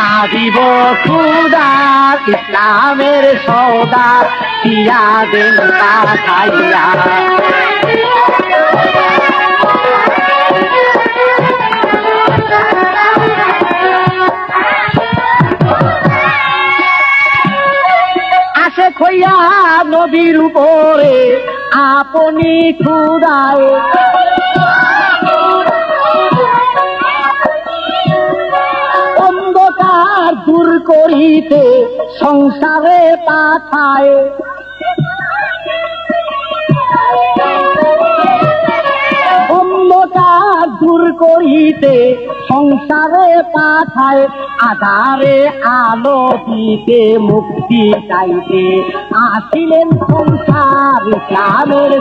আদিব খুদার ইসলামের সৌদার দিয়া দেন খাইয়া আসে খইয়া নবীর উপরে আপনি খুদায় অন্ধকার দূর করিতে সংসারে পাঠায় অন্ধকার দূর করিতে সংসারে পাঠায় আধারে আলো দিতে মুক্তি চাইতে আসিলেন সংসার ইসলামের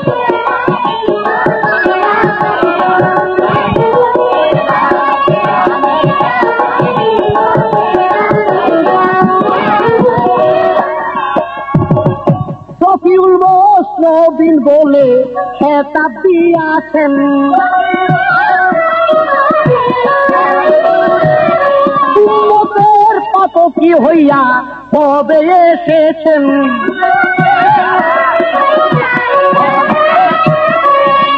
শফিউল মুসলিমিন বলে খেতাব দিয়াছেন উম্মতের পাতকি হইয়া কবে এসেছেন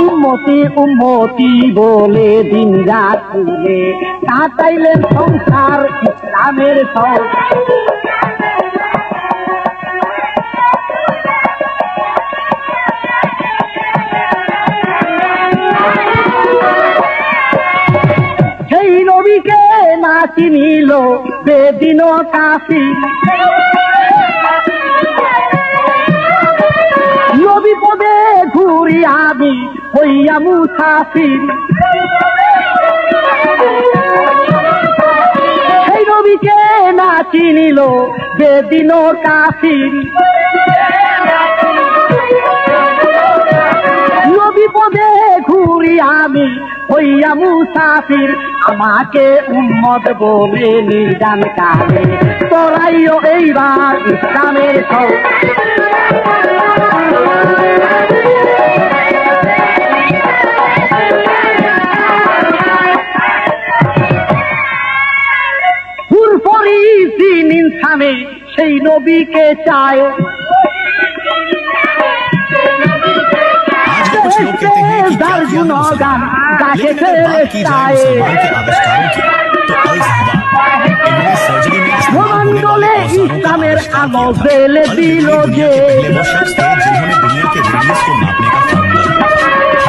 উম্মতি উম্মতি বলে দিন রাত তুলে কাটাইলেন সংসার ইসলামের সব সেই নবীকে না চিনিল বেদিন কাফির নবী পদে ঘুরি আমি হইয়া মুসাফির সেই নবীকে না চিনিল বেদিন কাফির নবী পদে ঘুরি আমি হইয়া মুসাফির আমাকে উম্মত বলে নিদান কালে তোরাইও এইবার ইসলামের ইনসানে সেই নবীকে চায় যার গুণগান গাছে ফেরেশতায় মণ্ডলে ইসলামের আলো ফেলে দিল যে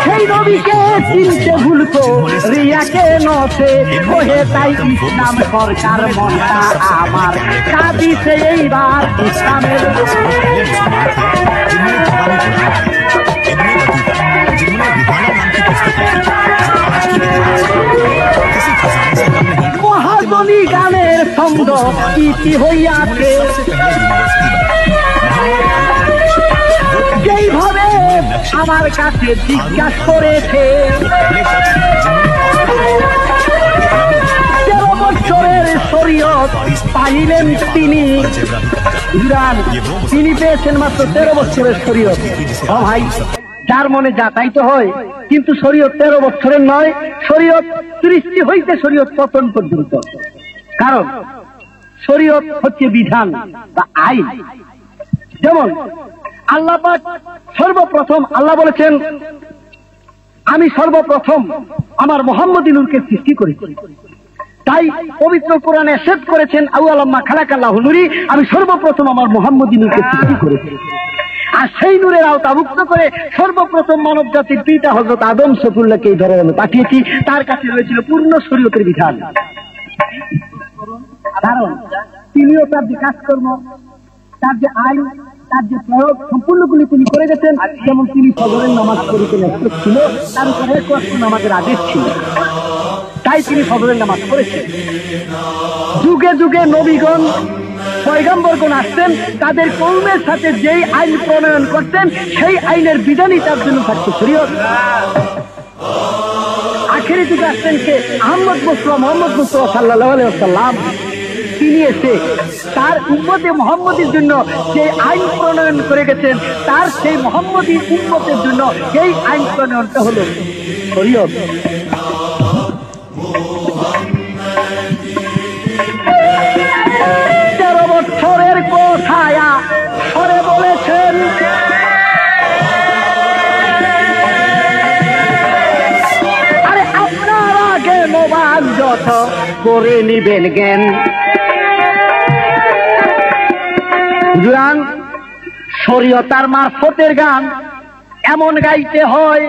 সেই নবীকে চিনতে ভুলতো রিয়াকে নথে ওহে তাই ইসলাম সরকার মনটা আমার কাঁদিছে এইবার ইসলামের মহাজনী গানের ছন্দ ইতি হইয়াছে যেইভাবে আমার কাছে জিজ্ঞাসা করেছে 13 বছরের শরীয়ত পাইলেন তিনি তিনি পেয়েছেন মাত্র 13 বছরের শরীয়ত। ভাই যার মনে যা তাই তো হয়, কিন্তু শরীয়ত 13 বছরের নয়, শরীয়ত সৃষ্টি হইতে শরীয়ত পতন পর্যন্ত। কারণ শরীয়ত হচ্ছে বিধান বা আইন। যেমন আল্লাহ পাক সর্বপ্রথম আল্লাহ বলেছেন আমি সর্বপ্রথম আমার মুহাম্মদী নূরকে সৃষ্টি করেছি। তাই পবিত্র কোরআনে সেট করেছেন আউয়ালাম্মা খালাকাল্লাহু নূরি, আমি সর্বপ্রথম আমার মুহাম্মদী নূরকে সৃষ্টি করেছি। আর সেই নূরের আওতাভুক্ত করে সর্বপ্রথম মানব জাতির পিতা হযরত আদম সফুল্লাহকে এই ধরনের পাঠিয়েছি। তার কাছে রয়েছিল পূর্ণ শরীয়তের বিধান। কারণ তিনিও তার যে কাজকর্ম, তার যে আইন, তার যে প্রয়োগ সম্পূর্ণগুলি তিনি করে গেছেন। যেমন তিনি ফজরের নামাজ পড়িতে ন্যস্ত ছিল, তার উপরে এক ওয়াক্ত নামাজের আদেশ ছিল, তাই তিনি ফজরের নামাজ পড়েছেন। যুগে যুগে নবীগণ পয়গম্বরগণ আসতেন, তাদের কওমের সাথে যেই আইন প্রণয়ন করতেন সেই আইনের বিধানই তার জন্য থাকতো শরীয়ত। আখেরি যুগে আসতেন কে? মোহাম্মদ মুস্তাফা সাল্লাল্লাহু আলাইহি ওয়াসাল্লাম। তিনি এসে তার উম্মতে মুহাম্মদীর জন্য যে আইন প্রণয়ন করে গেছেন, তার সেই মুহাম্মদী উম্মতের জন্য এই আইন প্রণয়নটা হলো শরীয়ত। পথ করে নিবেন জ্ঞান। গান শরীয়তার মারফতের গান এমন গাইতে হয়,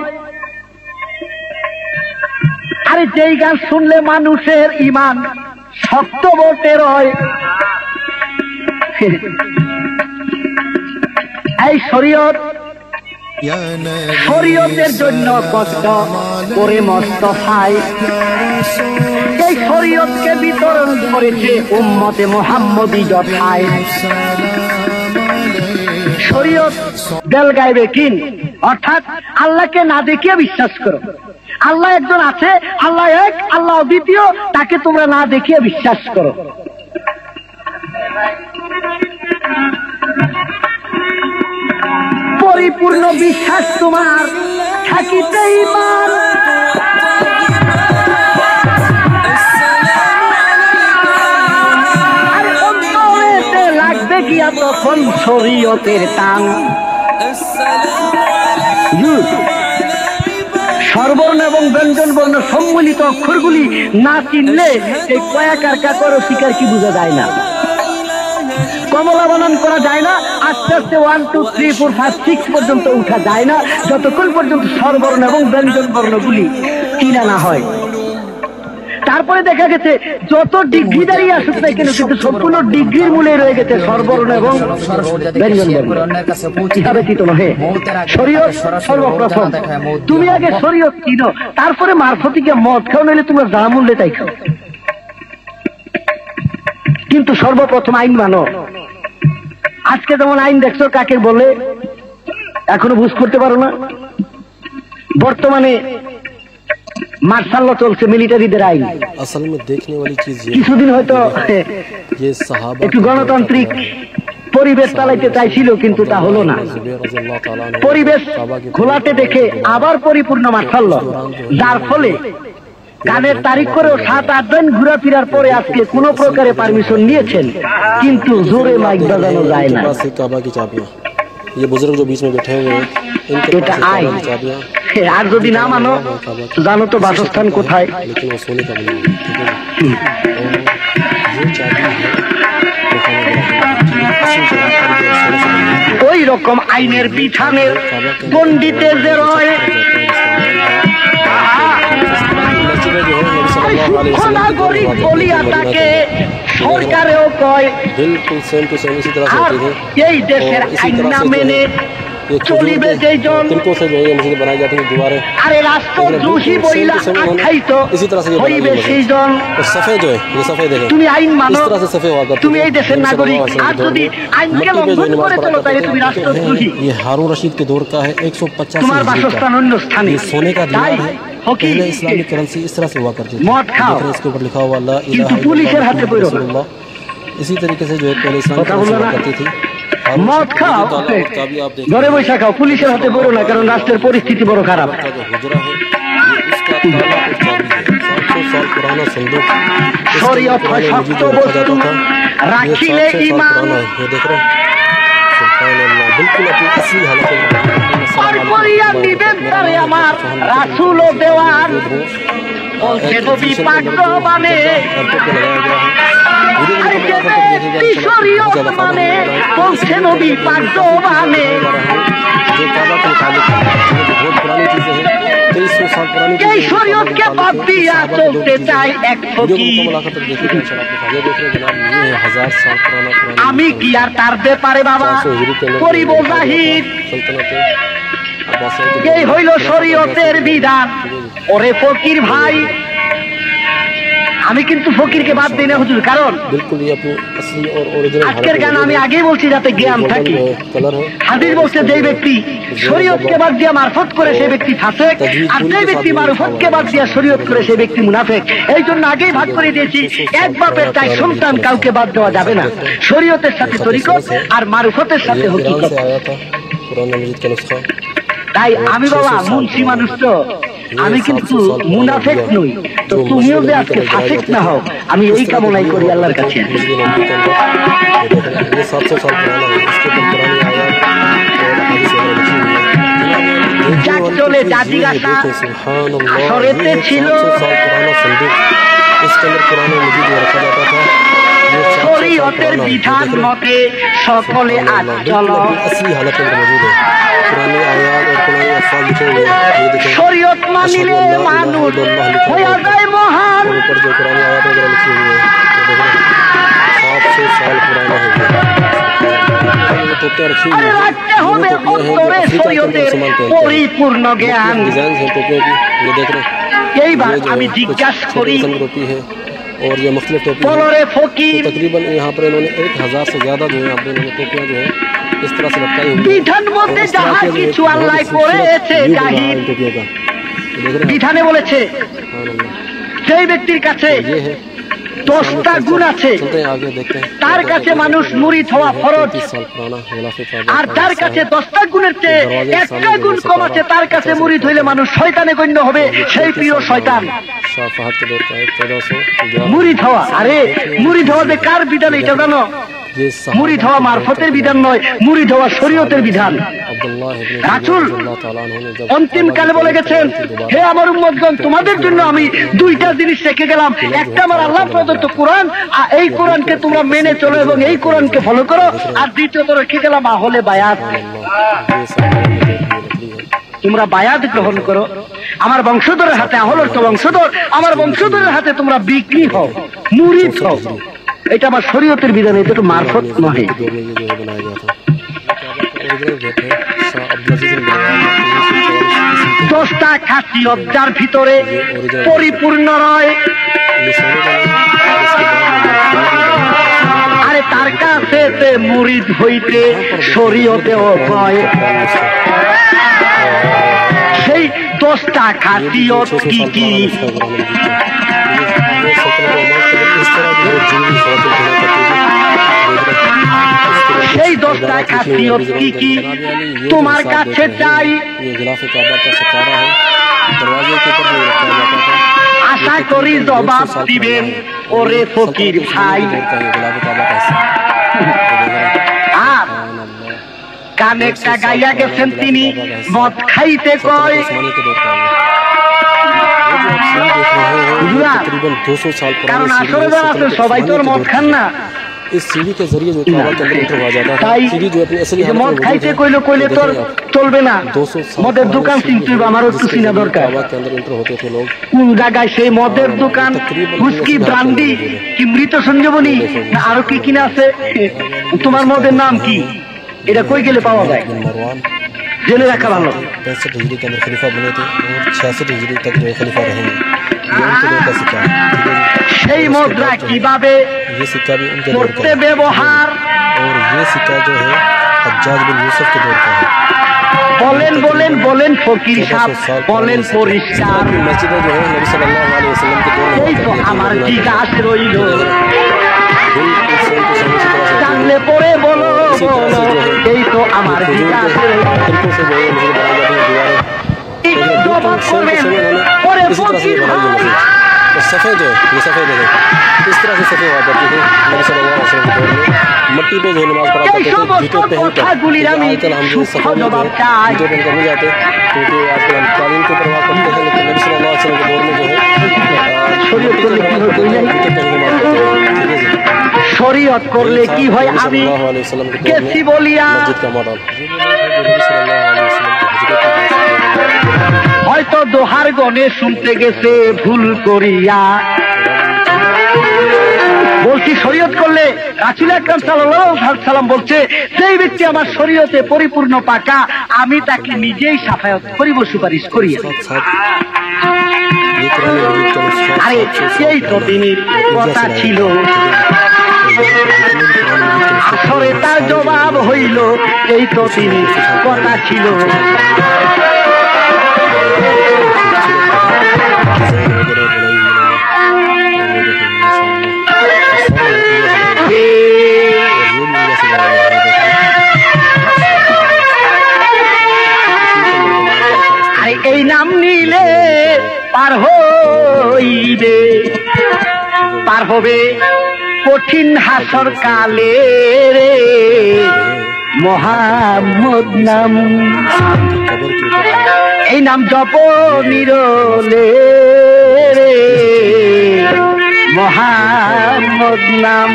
আরে যেই গান শুনলে মানুষের ঈমান শক্ত বটে রয়। এই শরীয়তের জন্য কষ্ট করে মোস্তফায় এই শরীয়তকে বিতরণ করেছে উম্মতে মুহাম্মদী যথায়। শরীয়ত দেল গাইবে কিন, অর্থাৎ আল্লাহকে না দেখিয়ে বিশ্বাস করো। আল্লাহ একজন আছে, আল্লাহ এক, আল্লাহ দ্বিতীয়, তাকে তোমরা না দেখিয়ে বিশ্বাস করো। পরিপূর্ণ বিশ্বাস তোমার থাকিতে ঈমান। আর অন্তরেতে লাগবে গিয়া তখন শরীয়তের টান। স্বরবর্ণ এবং ব্যঞ্জন বর্ণ সম্মিলিত অক্ষরগুলি না চিনলে এই কয়াকার কাকর শিকার কি বোঝা যায় না, কমলা বানান করা যায় না, আস্তে আস্তে 1 2 3 4 5 6 পর্যন্ত উঠা যায় না যতক্ষণ পর্যন্ত স্বরবর্ণ এবং ব্যঞ্জন বর্ণগুলি চিনা না হয়। তারপরে দেখা গেছে যত ডিগ্রি দাঁড়িয়ে আসুক না কেন, কিন্তু সম্পূর্ণ ডিগ্রির মূলে রয়ে গেছে স্বরবর্ণ এবং ব্যঞ্জন বর্ণ। কিভাবে চিত নহে শরীয়ত সর্বপ্রথম। তুমি আগে শরীয়ত চিনো, তারপরে মারফতিকে মদ খাও, নাহলে তোমরা যা মূল্যে তাই খাও, কিন্তু সর্বপ্রথম আইন মানো। আজকে যেমন আইন দেখছো কাকে বলে এখনো বুঝ করতে পারো না। বর্তমানে মার্শাল ল চলছে, মিলিটারিদের আইন। কিছুদিন হয়তো একটু গণতান্ত্রিক পরিবেশ চালাইতে চাইছিল, কিন্তু তা হলো না। পরিবেশ ঘোলাতে দেখে আবার পরিপূর্ণ মার্শাল ল, যার ফলে গানের তারিখ করেও 7-8 দিন ঘোরাফেরার পরে আজকে কোন প্রকারে পারমিশন নিয়েছেন, কিন্তু জোরে মাইক বাজানো যায় না। এটা আইন। আর যদি না মানো, জানো তো বাসস্থান কোথায়। ওই রকম আইনের বিধানের পণ্ডিতের যে রয়, নাগরিক বলিয়া তাকে সরকারেও কয়। এই দেশের আইন না মেনে চলিবে যেজন, আরে রাষ্ট্রদ্রোহী বইলা আখ্যায়িত হইবে সেইজন। তুমি আইন মানো, তুমি এই দেশের নাগরিক। আর যদি আইনকে লঙ্ঘন করে চলো, তাহলে তুমি রাষ্ট্রদ্রোহী। हारून रशीद के दौर का है 150 তোমার বাসস্থান অন্য স্থানে। सोने का दीवार है। पहले इस्लामिक करेंसी इस तरह से हुआ करती थी, मौत खाओ, इसके ऊपर लिखा हुआ अल्लाह किंतु पुलिस हाथ पे पड़ो। इसी तरीके से जो है पहले इस्लामिक करेंसी हुआ करती थी। মদ খাও, ঘরে বসে খাও, পুলিশের হাতে পড়ো না, কারণ রাষ্ট্রের পরিস্থিতি বড় খারাপ। শরীয়ত হয় শক্ত বস্তু, রাখিলে ঈমান। बिल्कुल अपनी असली हालत আমার রাসূল ও দেওয়ান বলছে নবী পাক জবানে, শরীয়ত মানে বলছে নবী পাক জবানে। এই শরীয়তকে বাদ দিয়া চলতে চাই এক ফকির। আমি কি আর তার ব্যাপারে বাবা করিব জাহির? এই হইল শরীয়তের বিধান। ওরে ফকির ভাই, আমি কিন্তু ফকিরকে বাদ দিই না হুজুর, কারণ আজকের গান আমি আগেই বলছি যাতে জ্ঞান থাকে। হাদিস বলছে যে ব্যক্তি শরীয়তকে বাদ দিয়া মারফত করে সেই ব্যক্তি ফাসিক, আর যে ব্যক্তি মারফতকে বাদ দিয়া শরীয়ত করে সেই ব্যক্তি মুনাফিক। এই জন্য আগেই ভাগ করে দিয়েছি, এক বাপের তাই সন্তান কাউকে বাদ দেওয়া যাবে না। শরীয়তের সাথে তরিকত আর মারফতের সাথে হকিকত। তাই আমি বাবা মুন্সি মানুষ, তো আমি কিন্তু মুনাফিক নই। তো তুমিও যে আজকে ফাসিক না হও, আমি এই কামনাই করি আল্লাহর কাছে। যাক চলে জাতি গাছা আসরেতে ছিল, इसके अंदर कुरान मजीद रखा जाता था। শরীয়তের বিধান মতে সকলে আজ চলো। असली हालत में मौजूद है। कुरानी आयात और कुरानी अल्फाज लिखे हुए हैं। ये देखें শরীয়ত মানিলে মানুষ হয়ে যায় মহান। ऊपर जो कुरानी आयात वगैरह लिखी हुई है, ये देखें 700 साल पुराना है। ये टोपियाँ रखी हुई हैं, রাখতে হবে অন্তরে শরীয়তের পরিপূর্ণ জ্ঞান। डिजाइन है टोपियों की, ये देख रहे हैं। এইবার আমি জিজ্ঞাসা করি टोपी है और ये मुख्तलिफ टोपी है। বলরে ফকির तो तकरीबन यहाँ पर इन्होंने 1000 से ज़्यादा जो है यहाँ पर इन्होंने टोपियाँ जो है इस तरह से लटकाई हुई हैं। বিধান মধ্যে যাহা কিছু আল্লাহ করেছে জাহিদ टोपियों का देख रहे हैं। বিধানে বলেছে সেই ব্যক্তির কাছে ये है 10টা গুণ আছে, चलते हैं आगे देखते हैं। তার কাছে মানুষ মুরিদ হওয়া ফরজ। 30 साल पुराना गिलाफे काबा আর তার কাছে 10টা গুণের চেয়ে একটা গুণ কম আছে, তার কাছে মুরিদ হইলে মানুষ শয়তানে গণ্য হবে, সেই প্রিয় শয়তান। शाह फहद के दौर का है 1411। মুরিদ হওয়া, আরে মুরিদ হওয়া যে কার বিধান এটা জানো? ये सहाबा মুরিদ হওয়া মারফতের বিধান নয়, মুরিদ হওয়া শরীয়তের বিধান। अब्दुल्लाह इब्न রাসূল अल्लाह ताला ने जब অন্তিম কালে বলে গেছেন, হে আমার উম্মতগণ, তোমাদের জন্য আমি দুইটা জিনিস রেখে গেলাম। একটা আমার আল্লাহ প্রদত্ত কোরআন, আর এই কোরআনকে তোমরা মেনে চলো এবং এই কোরআনকে ফলো করো। আর দ্বিতীয়ত রেখে গেলাম আহলে বায়াত, ये साहब তোমরা বায়াত গ্রহণ করো। আমার বংশধরের হাতে, আহলের তো বংশধর, আমার বংশধরের হাতে তোমরা বিক্রি হও, মুরিদ হও। এটা আমার শরীয়তের বিধান, এটা তো মারফত নয়। दौर में ये जो है बनाया गया था। ओरिजिनल गेट है शाह अब्दुल अजीज बिन बलवान 1944 10টা খাসিয়ত যার ভিতরে পরিপূর্ণ রয়, ये सोने का नहीं, इसके बाद में আরে তার কাছে মুরিদ হইতে শরীয়তেও হয়। সেই 10টা খাসিয়ত কি কি? সেই 10টা খাসিয়ত কি কি তোমার কাছে চাই? ये गिलाफे काबा का सतारा है, दरवाजे के ऊपर जो रखा जाता था। আশা করি জবাব দিবেন ওরে ফকির ভাই। गिलाफे काबा का हिस्सा। আর কানেরটা গাইয়া গেছেন তিনি, মদ খাইতে কয়। उस्मानी के दौर का है। ये जो आप सीढ़ी देख रहे हैं, हुजूरा, तकरीबन 200 साल কারণ पुरानी सीढ़ी আসলে है। যারা আছে সবাই তো আর মদ খান না। इस सीढ़ी के जरिए जो काबा के अंदर एंटर हुआ जाता था, তাই सीढ़ी जो अपनी असली এই যে हालत में মদ मौजूद খাইতে है। কইলে কইলে তোর চলবে না। 200 साल মদের पुरानी দোকান सीढ़ी চিনতে হবে, है, আমারও একটু जिसके চিনা जरिए দরকার। काबा के अंदर एंटर होते थे लोग। কোন জায়গায় সেই মদের দোকান, হুস্কি, ব্রান্ডি কি মৃত সঞ্জীবনী না আরো কি কিনা আছে? তোমার মদের নাম কি? এটা কই গেলে পাওয়া যায়? बिन मरवान জেনে রাখা ভালো। 65 हिजरी के अंदर खलीफा बने थे और 66 हिजरी तक जो है खलीफा रहेंगे। ये उनके दौर का सिक्का है, ठीक है जी। সেই মুদ্রা কিভাবে ये सिक्का भी उनके दौर का করতে है। ব্যবহার और ये सिक्का जो है हज्जाज बिन यूसुफ के दौर का है। বলেন বলেন বলেন ফকির সাহেব, বলেন পরিষ্কার। मस्जिदें जो है नबी सल्लल्लाहु अलैहि वसल्लम के दौर में এই তো আমার জিজ্ঞাসা রইল, बिल्कुल सेम टू सेम इसी तरह से জানলে পরে বলো বলো। এই তো আমার खजूर জিজ্ঞাসা के রইল। तरीकों से जो है मस्जिद बनाई जाती है दीवारें। একটু জবাব করবেন পরে इसी तरह से ফকির बनाई ভাই। गई मस्जिद। और सफ़ेद जो है, ये सफ़ेद है, इस तरह से सफ़ेद हुआ करती थी नबी सल्लल्लाहु अलैहि वसल्लम के दौर में। मट्टी पे जो है नमाज पढ़ा এই करते थे, সমস্ত जूते पहन कर। কথাগুলির আমি आजकल हम जो সূক্ষ্ম सफ़ेद জবাব जूते চাই। पहन कर नहीं जाते, क्योंकि आजकल हम कालीन के ऊपर नमाज पढ़ते हैं, लेकिन नबी सल्लल्लाहु अलैहि वसल्लम के दौर में जो है শরীয়ত করলে কি হয় কই নাই? जूते पहन के नमाज पढ़ते हैं, ठीक है जी। শরীয়ত করলে কি হয়? नबी আমি सल्लल्लाहु अलैहि वसल्लम के दौर কেসি में বলিয়া मस्जिद का मॉडल नबी सल्लल्लाहु अलैहि वसल्लम की हिजरत के वजह से হয়তো দোহার গনে শুনতে গেছে ভুল করিয়া। বলছি শরীয়ত করলে রাসূল আকরাম সাল্লাল্লাহু আলাইহি সাল্লাম বলছে, যেই ব্যক্তি আমার শরীয়তে পরিপূর্ণ পাকা, আমি তাকে নিজেই শাফায়াত করিব, সুপারিশ করিয়া। साथ ये कुरान मजीद का नुस्खा আরে এই তো দিনের কথা ছিল, আসরে তার জবাব হইল, এই তো দিনের কথা ছিল। আরে এই নাম নিলে পার হইবে, পার হবে কঠিন হাসর কালে রে, মোহাম্মদ নাম। कब्र के ऊपर এই নাম জপ নিরলে রে, मोहम्मद नाम।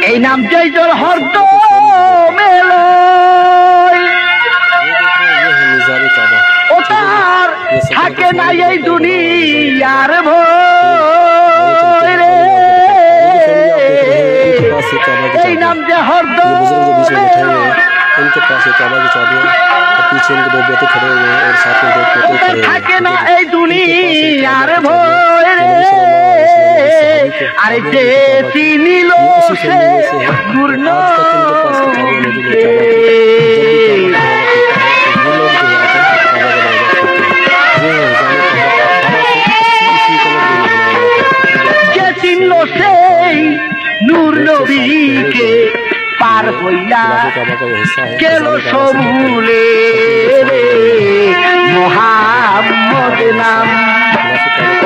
এই নাম জয়জল হরদ মেলো ও তার থাকে না এই দুনিয়ার ভয় রে। এই নাম যে হরদ उनके पास एक काबा की चाबी है और पीछे उनके दो बेटे खड़े हुए हैं और साथ में दो पोते खड़े हुए हैं। থাকে না এই দুনিয়ার ভয় রে। আরে যে চিনিল সে পূর্ণ যে চিহ্ন সেই নূর নবীকে পার হইয়া গেল সমূলে মোহাম্মদ নাম।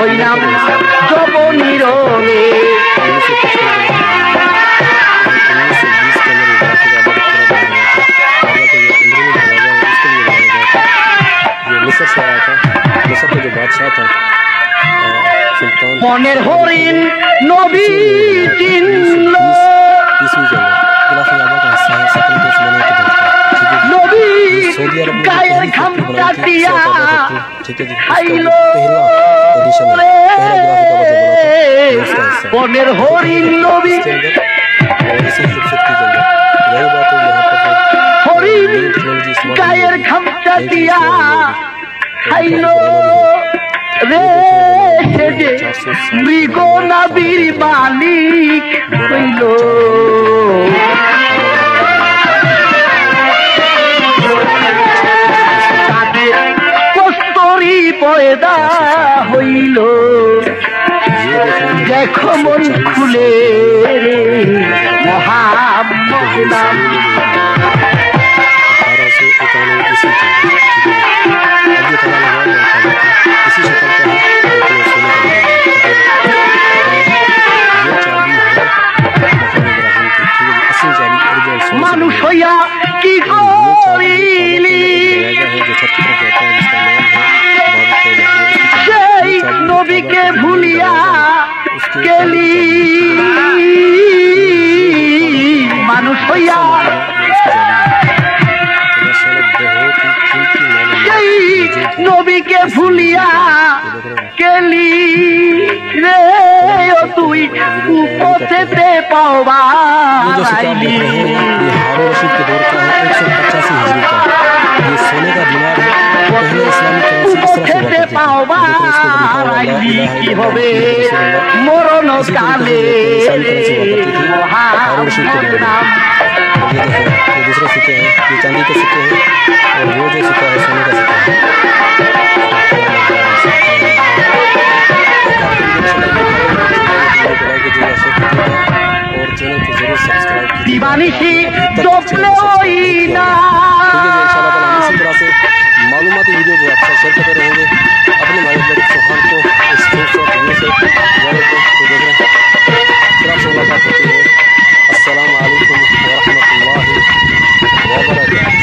ওই নাম জপ নিরলে मिस्र से आया था। मिस्र का जो बादशाह था सुल्तान মনের হরিণ নবী চিনল নবী গায়ের খামটা দিয়া খাইল মনের হরিণ নবী হরিণ গায়ের খামটা দিয়া খাইল রে। সে যে মৃগ নাবির মালিক হইল তাদের কস্তরি পয়দা হইল। দেখো মন খুলে রে মোহাম্মদ নাম। মানুষ হইয়া কি করিলি সেই নবীকে ভুলিয়া গেলি। মানুষ হইয়া সেই নবীকে ভুলিয়া গেলি রে। তুই উপথেতে পাওয়া हारून रशीद के दौर का है 185 हिजरी का। ये सोने का दिनार है। पहले इस्लामी करेंसी इस तरह से हुआ करती थी। मरण काले हारून रशीद के दौर में ये देखो ये दूसरे सिक्के हैं। ये चांदी के सिक्के हैं और वो जो सिक्का है सोने का सिक्का है। और चैनल को जरूर सब्सक्राइब कीजिए। दीवानिशी दोपले होई ना। ठीक है जी, इंशाल्लाह ताला हम इसी तरह से मालूमाती वीडियो जो आपसे शेयर करते रहेंगे अपने भाई बड़े चौहान को इस खूबसूरत वीडियो से जाने को देख रहे हैं। फिर आपसे मुलाकात होती है। अस्सलाम वालेकुम वरहमतुल्लाहि वबरकातुहू।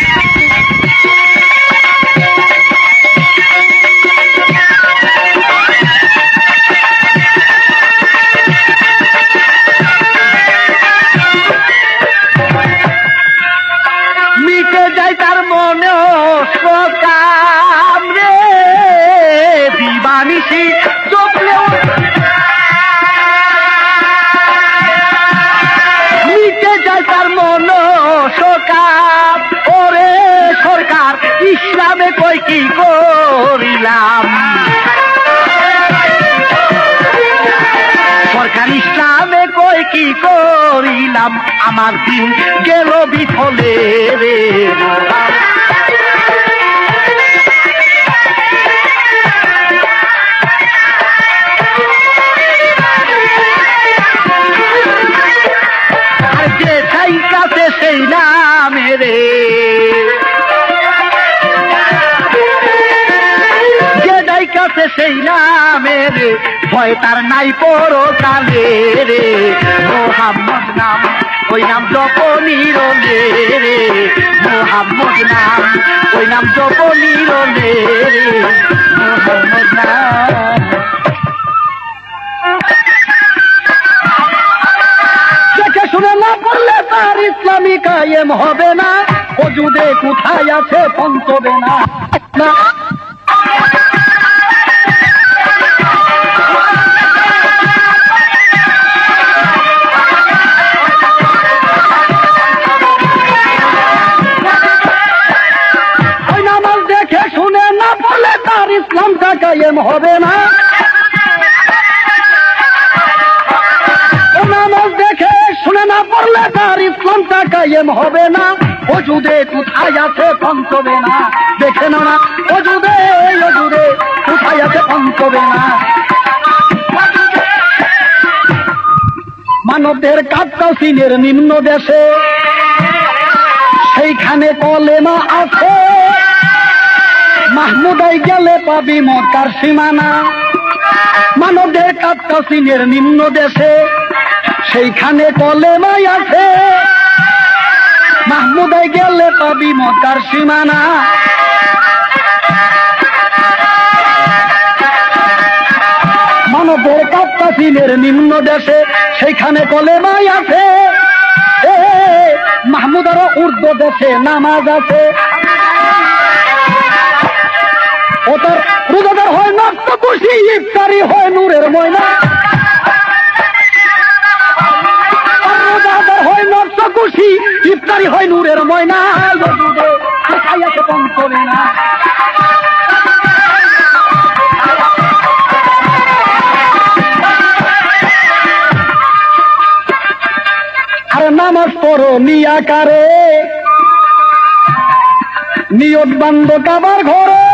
ইসলামে কই কি করিলাম সরকার ইসলামে কই কি করিলাম আমার দিন গেল বিফলে রে। আর যে ঠাই কাছে সেই নামে রে আছে সেই নামের ভয় তার নাই পরকালে রে মোহাম্মদ নাম ওই নাম জপনি রলে রে মোহাম্মদ নাম ওই নাম জপনি রলে রে মোহাম্মদ নাম। দেখে শুনে না পড়লে তার ইসলামী কায়েম হবে না, ওজুদে কোথায় আছে পৌঁছবে না। ওই নামাজ দেখে শুনে না পড়লে তার ইসলামটা কায়েম হবে না। নামাজ দেখে শুনে না পড়লে তার ইসলামটা কায়েম হবে না, ওজুদে কোথায় আছে পৌঁছবে না। দেখে না ওজুদে ওজুদে কোথায় আছে পৌঁছবে না। মানবদের কাপ্তাসিনের নিম্ন দেশে সেইখানে কলেমা আছে, মাহমুদাই গেলে পাবি মক্কার সীমানা। মানবদের কাপ্তাসিনের নিম্ন দেশে সেইখানে কলেমাই আছে, মাহমুদাই গেলে পাবি মক্কার সীমানা। মানবের কাপ্তাসিনের নিম্ন দেশে সেইখানে কলেমাই আছে, মাহমুদারও উর্দু দেশে নামাজ আছে। ও তার রোজাদার হয় নষ্ট খুশি, ইফতারি হয় নূরের ময়না। রোজাদার হয় নষ্ট খুশি, ইফতারি হয় নূরের ময়না। কোথায় আছে পৌঁছবে না। আরে নামাজ পড়ো নিয়াকারে, নিয়ত বান্ধ কাবার ঘরে।